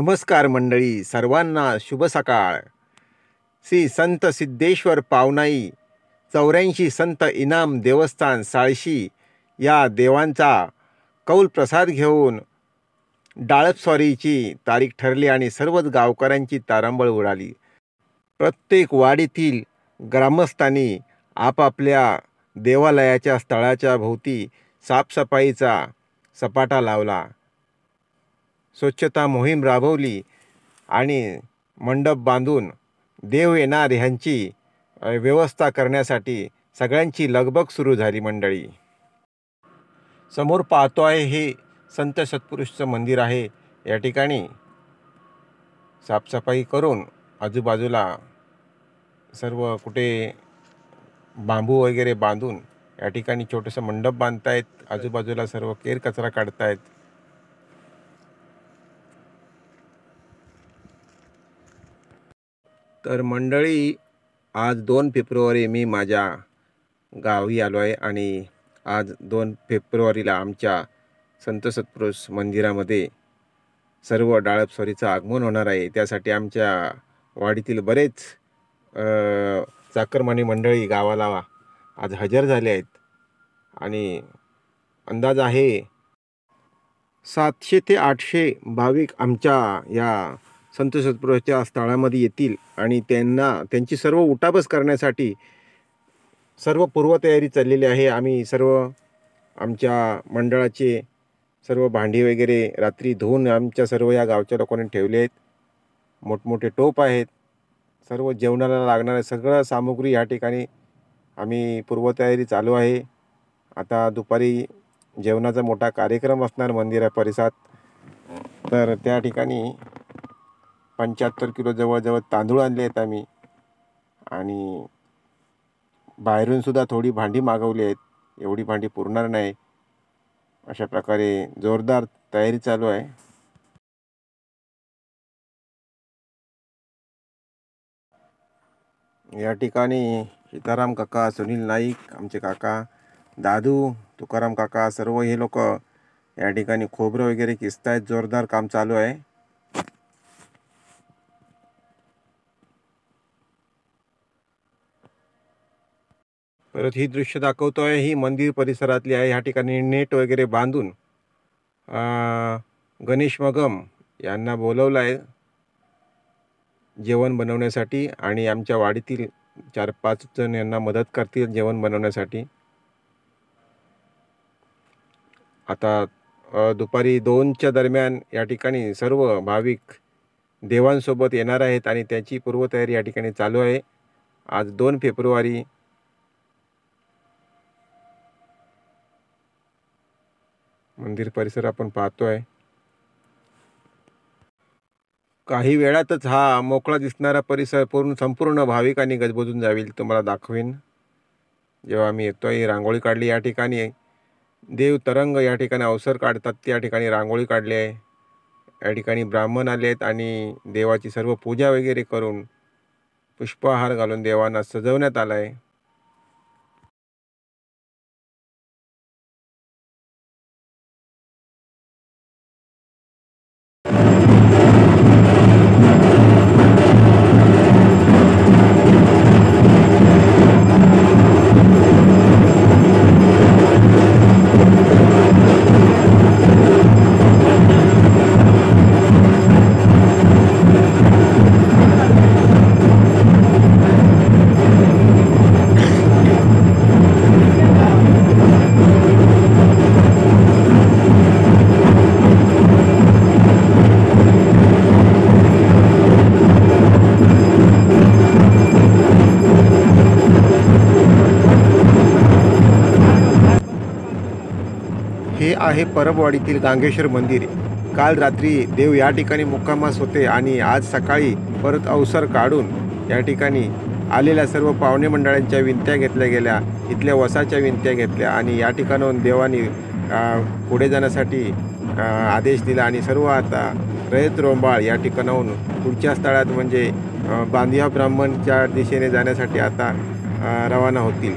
नमस्कार मंडळी, सर्वांना शुभ सकाळ. श्री संत सिद्धेश्वर पावनाई 84 संत इनाम देवस्थान साळशी या देवांचा कौल प्रसाद घेऊन डाळपस्वारीची तारीख ठरली आणि सर्वच गावकऱ्यांची तारांबळ उडाली. प्रत्येक वाडीतील ग्रामस्थांनी आपापल्या देवालयाच्या स्थळाच्या भोवती साफसफाईचा सपाटा लावला, स्वच्छता मोहीम राबवली आणि मंडप बांधून देव येणार ह्यांची व्यवस्था करण्यासाठी सगळ्यांची लगबग सुरू झाली. मंडळी, समोर पाहतो आहे हे संत सत्पुरुषचं मंदिर आहे. या ठिकाणी साफसफाई करून आजूबाजूला सर्व कुठे बांबू वगैरे बांधून या ठिकाणी छोटंसं मंडप बांधतायत. आजूबाजूला सर्व केर कचरा काढतायत. तर मंडळी, आज 2 फेब्रुवारी मी माझ्या गावी आलो आहे आणि आज 2 फेब्रुवारीला आमच्या संत सत्पुरुष मंदिरामध्ये सर्व डाळपस्वारीचं आगमन होणार आहे. त्यासाठी आमच्या वाडीतील बरेच चाकरमानी मंडळी गावाला आज हजर झाले आहेत आणि अंदाज आहे 700 ते 800 भाविक आमच्या या संत सत्पुरुषाच्या स्थळामध्ये येतील आणि त्यांची सर्व उठाबस करण्यासाठी सर्व पूर्वतयारी चाललेली आहे. आम्ही सर्व आमच्या मंडळाचे सर्व भांडी वगैरे रात्री धुवून आमच्या सर्व या गावच्या लोकांनी ठेवले आहेत. मोठमोठे टोप आहेत. सर्व जेवणाला लागणारे सगळं सामुग्री या ठिकाणी आम्ही पूर्वतयारी चालू आहे. आता दुपारी जेवणाचा मोठा कार्यक्रम असणार मंदिरा परिसरात. तर त्या ठिकाणी 75 किलो जवळजवळ तांदूळ आणले आहेत आम्ही आणि बाहेरून सुद्धा थोडी भांडी मागवली आहेत. एवढी भांडी पुरणार नाही. अशा प्रकारे जोरदार तयारी चालू आहे. या ठिकाणी सीताराम काका, सुनील नाईक, आमचे काका दादू, तुकाराम काका, सर्व हे लोक या ठिकाणी खोबरं वगैरे किसतायत. जोरदार काम चालू आहे. परत ही दृश्य दाखवतो आहे, ही मंदिर परिसरातली आहे. ह्या ठिकाणी नेट वगैरे बांधून गणेश मगम यांना बोलवलं आहे जेवण बनवण्यासाठी आणि आमच्या वाडीतील 4-5 जण यांना मदत करतील जेवण बनवण्यासाठी. आता दुपारी 2च्या दरम्यान या ठिकाणी सर्व भाविक देवांसोबत येणार आहेत आणि त्याची पूर्वतयारी या ठिकाणी चालू आहे. आज 2 फेब्रुवारी. मंदिर परिसर आपण पाहतोय. काही वेळातच हा मोकळा दिसणारा परिसर संपूर्ण भाविकांनी गजबजून जाईल. तुम्हाला दाखवेन जेव्हा आम्ही येतोय. रांगोळी काढली या ठिकाणी. देव तरंग या ठिकाणी अवसर काढतात, त्या ठिकाणी रांगोळी काढली आहे. या ठिकाणी ब्राह्मण आले आहेत आणि देवाची सर्व पूजा वगैरे करून पुष्पहार घालून देवांना सजवण्यात आला आहे. हे आहे परबवाडीतील गांगेश्वर मंदिर. काल रात्री देव या ठिकाणी मुक्कामास होते आणि आज सकाळी परत अवसर काढून या ठिकाणी आलेल्या सर्व पाहुणे मंडळांच्या विनंत्या घेतल्या गेल्या. इथल्या वसाच्या विनंत्या घेतल्या आणि या ठिकाणाहून देवानी पुढे जाण्यासाठी आदेश दिला आणि सर्व आता रयत रोंबाळ या ठिकाणाहून पुढच्या स्थळात म्हणजे बांदिया ब्राह्मणच्या दिशेने जाण्यासाठी आता रवाना होतील.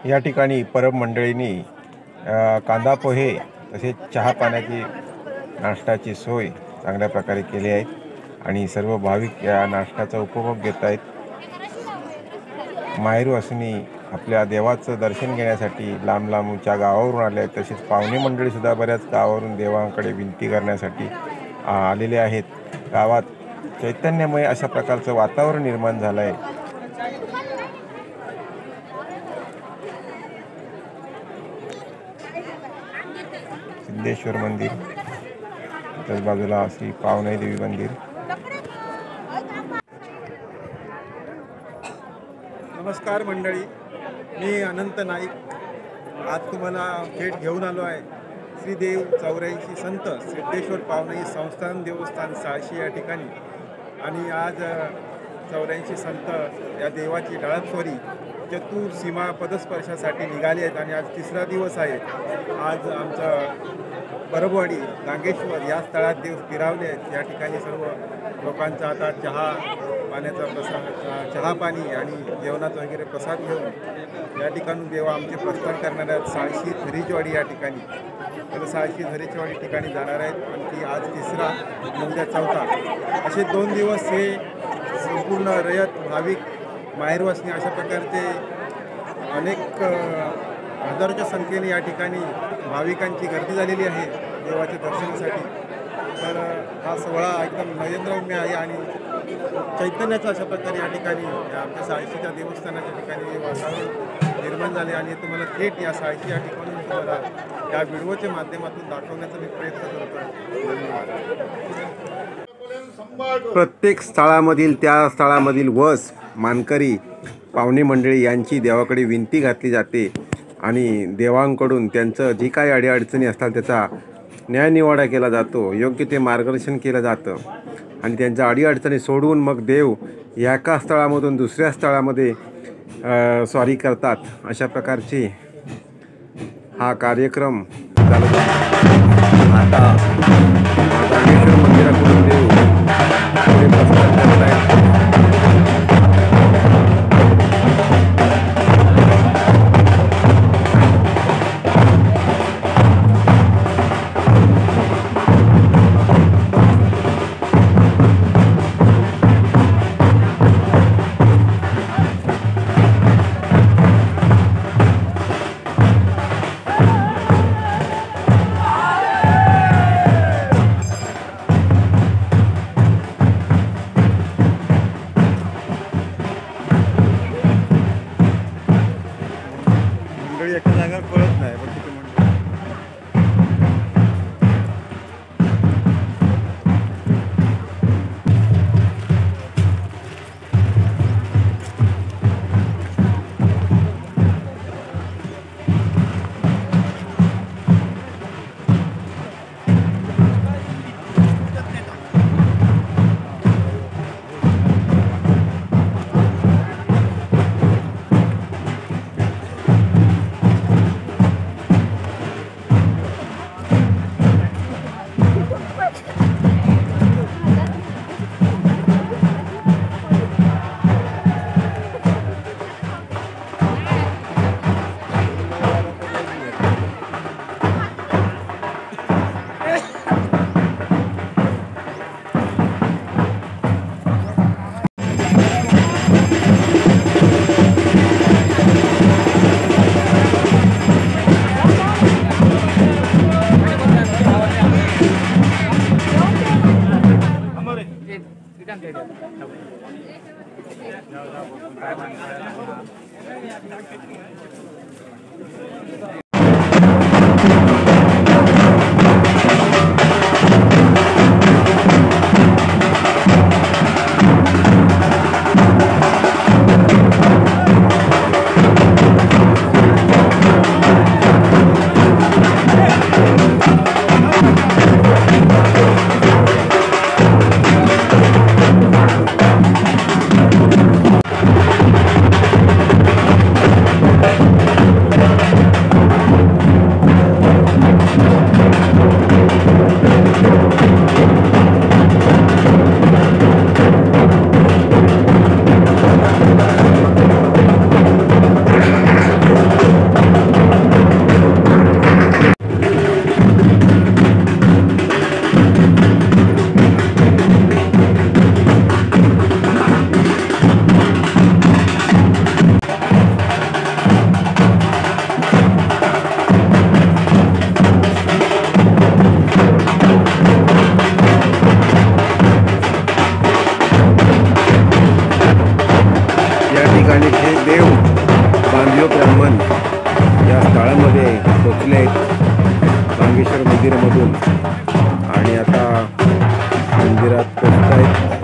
या ठिकाणी परब मंडळींनी कांदा पोहे तसेच चहा पाण्याची नाश्त्याची सोय चांगल्या प्रकारे केली आहे आणि सर्व भाविक या नाश्त्याचा उपभोग घेत आहेत. माहेरवासिनी आपल्या देवाचं दर्शन घेण्यासाठी लांब लांबच्या गावावरून आले आहेत. तसेच पाहुणे मंडळीसुद्धा बऱ्याच गावावरून देवांकडे विनंती करण्यासाठी आलेले आहेत. गावात चैतन्यमय अशा प्रकारचं वातावरण निर्माण झालं आहे. सिद्धेश्वर मंदिर, त्याच बाजूला श्री पावनाई देवी मंदिर. नमस्कार मंडळी, मी अनंत नाईक. आज तुम्हाला भेट घेऊन आलो आहे श्री देव 84 संत सिद्धेश्वर पावनाई संस्थान देवस्थान साळशी या ठिकाणी. आणि आज 84 संत या देवाची डाळतस्वरी चतुर्सीमा पदस्पर्शासाठी निघाले आहेत आणि आज तिसरा दिवस आहे. आज आमचं परबवाडी गांगेश्वर या स्थळात देव फिरावले आहेत. या ठिकाणी सर्व लोकांचा आता चहा पाण्याचा प्रसाद, चहा पाणी आणि जेवणाचा वगैरे प्रसाद घेऊन या ठिकाणी देवा आमचे प्रस्थान करणार आहेत साळशी झरीचवाडी या ठिकाणी. तर साळशी झरीचवाडी ठिकाणी जाणार आहेत. आणखी आज तिसरा, उद्या चौथा, असे 2 दिवस हे संपूर्ण रयत भाविक माहेरवासिनी अशा प्रकारचे अनेक हजारोच्या संख्येने या ठिकाणी भाविकांची गर्दी झालेली आहे देवाच्या दर्शनासाठी. तर हा सोहळा एकदम नयनरम्य आहे आणि चैतन्याचा अशा प्रकारे या ठिकाणी आमच्या साळशीच्या देवस्थानाच्या ठिकाणी वातावरण निर्माण झाले आणि तुम्हाला थेट या साळशी या ठिकाणी तुम्हाला या व्हिडिओच्या माध्यमातून दाखवण्याचा मी प्रयत्न करतो. धन्यवाद. प्रत्येक स्थळामधील त्या स्थळामधील वस मानकरी पाहुणे मंडळी यांची देवाकडे विनंती घातली जाते आणि देवांकडून त्यांचं जी काही अडीअडचणी असतात त्याचा न्यायनिवाडा केला जातो, योग्य ते मार्गदर्शन केलं जातं आणि त्यांच्या अडीअडचणी सोडवून मग देव एका स्थळामधून दुसऱ्या स्थळामध्ये स्वारी करतात. अशा प्रकारचे हा कार्यक्रम चालत आता गांगेश्वर मंदिराकडून देव पुढे प्रस्थान करत आहेत. एका जागा कळत नाही पण तिथे ब्राह्मण या स्थळामध्ये पोचले आहेत नागेश्वर मंदिरामधून आणि आता मंदिरात पोचत आहेत.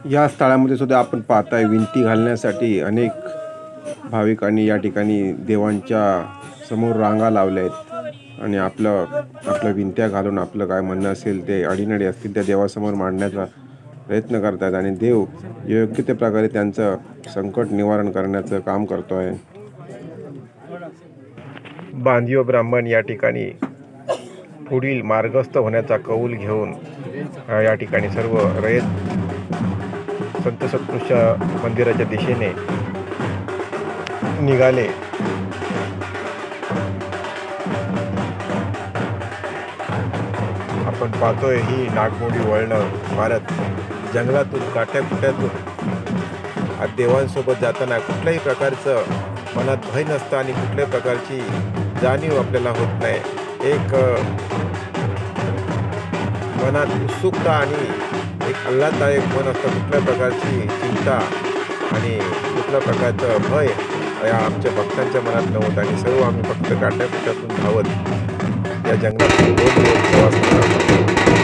या स्थळामध्ये सुद्धा आपण पाहताय विनंती घालण्यासाठी अनेक भाविकांनी या ठिकाणी देवांच्या समोर रांगा लावल्या आहेत आणि आपल्या विनंत्या घालून आपलं काय म्हणणं असेल ते अडीनडी असतील त्या देवासमोर मांडण्याचा प्रयत्न करतात आणि देव योग्य त्या प्रकारे त्यांचं संकट निवारण करण्याचं काम करतोय. बांधियो ब्राह्मण या ठिकाणी पुढील मार्गस्थ होण्याचा कौल घेऊन या ठिकाणी सर्व रयत संत सत्पुरुष मंदिराच्या दिशेने निघाले. आपण पाहतोय ही नागमोडी वळणं मारत जंगलातून काट्याकुट्यातून देवांसोबत जाताना कुठल्याही प्रकारचं मनात भय नसतं आणि कुठल्याही प्रकारची जाणीव आपल्याला होत नाही. एक मनात उत्सुकता आणि एक आल्हाददायक मन असतं. कुठल्या प्रकारची चिंता आणि कुठल्या प्रकारचं भय या आमच्या भक्तांच्या मनात नव्हतं आणि सर्व आम्ही फक्त काट्याकुट्यातून धावत या जंगलात प्रवास करत.